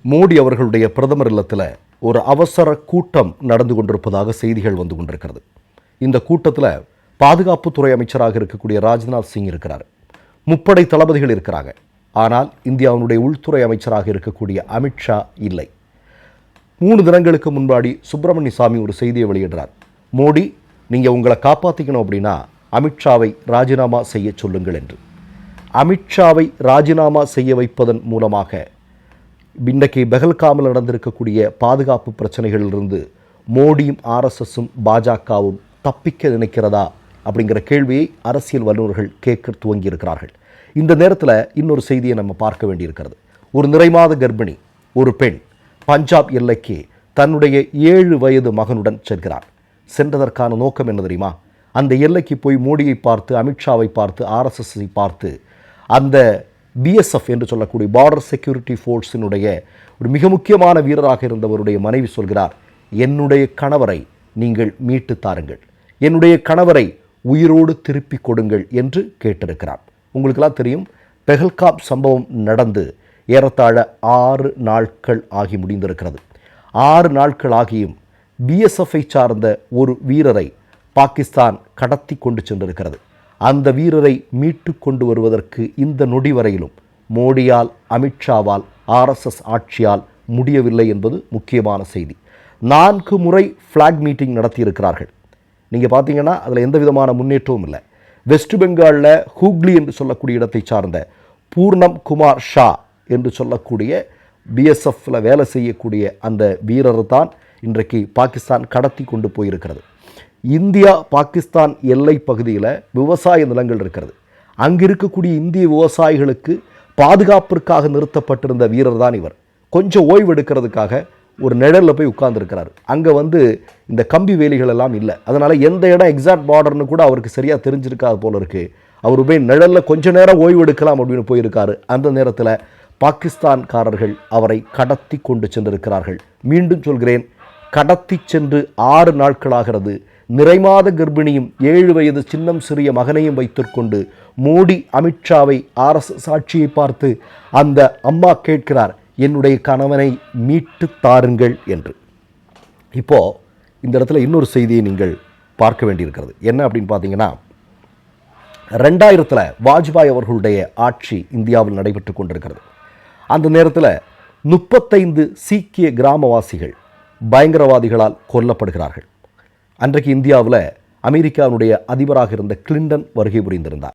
மோடி அவர்களுடைய பிரதமர் இல்லத்தில் ஒரு அவசர கூட்டம் நடந்து கொண்டிருப்பதாக செய்திகள் வந்து கொண்டிருக்கிறது. இந்த கூட்டத்தில் பாதுகாப்புத்துறை அமைச்சராக இருக்கக்கூடிய ராஜ்நாத் சிங் இருக்கிறார். முப்படை தளபதிகள் இருக்கிறாங்க. ஆனால் இந்தியாவினுடைய உள்துறை அமைச்சராக இருக்கக்கூடிய அமித்ஷா இல்லை. 3 தினங்களுக்கு முன்பாடி சுப்பிரமணிய சாமி ஒரு செய்தியை வெளியிடுறார். மோடி, நீங்கள் உங்களை காப்பாற்றிக்கணும் அப்படின்னா அமித்ஷாவை ராஜினாமா செய்ய சொல்லுங்கள் என்று. அமித்ஷாவை ராஜினாமா செய்ய வைப்பதன் மூலமாக இன்றைக்கு பெஹல்காமில் நடந்திருக்கக்கூடிய பாதுகாப்பு பிரச்சனைகளிலிருந்து மோடியும் ஆர்எஸ்எஸும் பாஜகவும் தப்பிக்க நினைக்கிறதா அப்படிங்கிற கேள்வியை அரசியல் வல்லுநர்கள் கேட்க துவங்கியிருக்கிறார்கள். இந்த நேரத்தில் இன்னொரு செய்தியை நம்ம பார்க்க வேண்டியிருக்கிறது. ஒரு நிறைமாத கர்ப்பிணி ஒரு பெண் பஞ்சாப் எல்லைக்கு தன்னுடைய 7 வயது மகனுடன் செல்கிறார். சென்றதற்கான நோக்கம் என்ன தெரியுமா? அந்த எல்லைக்கு போய் மோடியை பார்த்து, அமித்ஷாவை பார்த்து, ஆர்எஸ்எஸ்ஸை பார்த்து, அந்த பிஎஸ்எஃப் என்று சொல்லக்கூடிய பார்டர் செக்யூரிட்டி ஃபோர்ஸினுடைய ஒரு மிக முக்கியமான வீரராக இருந்தவருடைய மனைவி சொல்கிறார், என்னுடைய கணவரை நீங்கள் மீட்டு தாருங்கள், என்னுடைய கணவரை உயிரோடு திருப்பி கொடுங்கள் என்று கேட்டிருக்கிறார். உங்களுக்கெல்லாம் தெரியும், பெஹல்காம் சம்பவம் நடந்து ஏறத்தாழ 6 நாட்கள் ஆகி முடிந்திருக்கிறது. 6 நாட்கள் ஆகியும் பிஎஸ்எஃப்பை சார்ந்த ஒரு வீரரை பாகிஸ்தான் கடத்தி கொண்டு சென்றிருக்கிறது. அந்த வீரரை மீட்டு கொண்டு வருவதற்கு இந்த நொடி வரையிலும் மோடியால், அமித்ஷாவால், ஆர்எஸ்எஸ் ஆட்சியால் முடியவில்லை என்பது முக்கியமான செய்தி. 4 முறை ஃப்ளாக் மீட்டிங் நடத்தியிருக்கிறார்கள். நீங்கள் பார்த்தீங்கன்னா அதில் எந்த விதமான முன்னேற்றமும் இல்லை. வெஸ்ட் பெங்காலில் ஹூக்ளி என்று சொல்லக்கூடிய இடத்தை சார்ந்த பூர்ணம் குமார் ஷா என்று சொல்லக்கூடிய பிஎஸ்எஃப்பில் வேலை செய்யக்கூடிய அந்த வீரர் தான் இன்றைக்கு பாகிஸ்தான் கடத்தி கொண்டு போயிருக்கிறது. இந்தியா பாகிஸ்தான் எல்லை பகுதியில் விவசாய நிலங்கள் இருக்கிறது. அங்கு இருக்கக்கூடிய இந்திய விவசாயிகளுக்கு பாதுகாப்பிற்காக நிறுத்தப்பட்டிருந்த வீரர் தான் இவர். கொஞ்சம் ஓய்வு எடுக்கிறதுக்காக ஒரு நிழலில் போய் உட்கார்ந்துருக்கிறார். அங்கே இந்த கம்பி வேலிகள் எல்லாம் இல்லை. அதனால் எந்த இடம் எக்ஸாக்ட் பார்டர்னு கூட அவருக்கு சரியாக தெரிஞ்சிருக்காது போல இருக்குது. அவர் போய் நிழலில் கொஞ்ச நேரம் ஓய்வு எடுக்கலாம் அப்படின்னு போயிருக்காரு. அந்த நேரத்தில் பாகிஸ்தான்காரர்கள் அவரை கடத்தி கொண்டு சென்றிருக்கிறார்கள். மீண்டும் சொல்கிறேன், கடத்தி சென்று 6 நாட்களாகிறது. நிறைமாத கர்ப்பிணியும் 7 வயது சின்னம் சிறிய மகனையும் வைத்துக்கொண்டு மோடி, அமித்ஷாவை, ஆர்எஸ்எஸ் ஆட்சியை பார்த்து அந்த அம்மா கேட்கிறார், என்னுடைய கணவனை மீட்டு தாருங்கள் என்று. இப்போது இந்த இடத்துல இன்னொரு செய்தியை நீங்கள் பார்க்க வேண்டியிருக்கிறது. என்ன அப்படின்னு பார்த்தீங்கன்னா, 2000 வாஜ்பாய் அவர்களுடைய ஆட்சி இந்தியாவில் நடைபெற்று கொண்டிருக்கிறது. அந்த நேரத்தில் 35 சீக்கிய கிராமவாசிகள் பயங்கரவாதிகளால் கொல்லப்படுகிறார்கள். அன்றைக்கு இந்தியாவில் அமெரிக்காவுடைய அதிபராக இருந்த கிளின்டன் வருகை புரிந்திருந்தார்.